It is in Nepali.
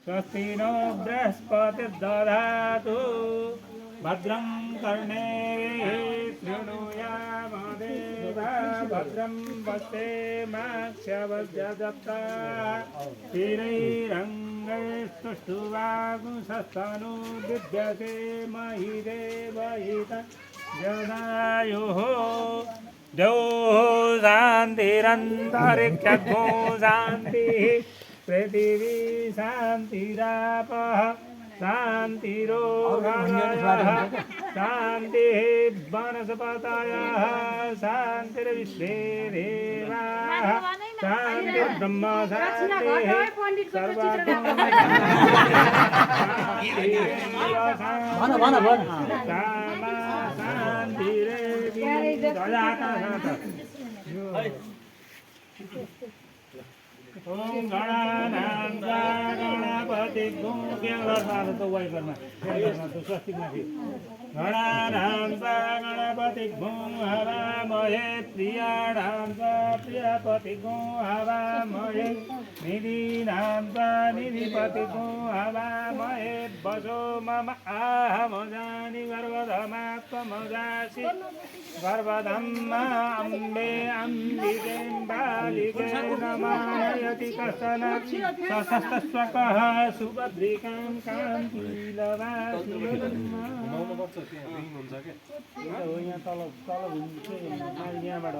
स्वस्ति नो बृहस्पतिर्दधातु भद्रं कर्णेभिः शृणुयामदेवा भद्रं पश्येमाक्षभजत्ता स्थिरैरङ्गैस्तुष्टुवागुंसस्तनु विद्यते महि देवहितं जदायुः द्यौः शान्तिरन्तरिक्षगो शान्तिः पृथिवी शान्तिरापः शान्तिरोगः शान्तिः वनस्पतयः शान्तिर्विश्वे देवाः शान्तिर्ब्रह्म शान्तिः ओम गणानां गणपति तो वाई करना तो स्वस्तिक माथि गणानां गणपति हवामहे प्रियाणां प्रियपति हवामहे निधीनां निधिपति हवामहे वसो मम आहमजानि गर्वधमात्मजासि गर्वधम्मा अम्बे अम्बिके बालिके नमायति कश्चन सशस्तस्वकः सुभद्रिकां कान्तिलवासी यहाँ तल यहाँबाट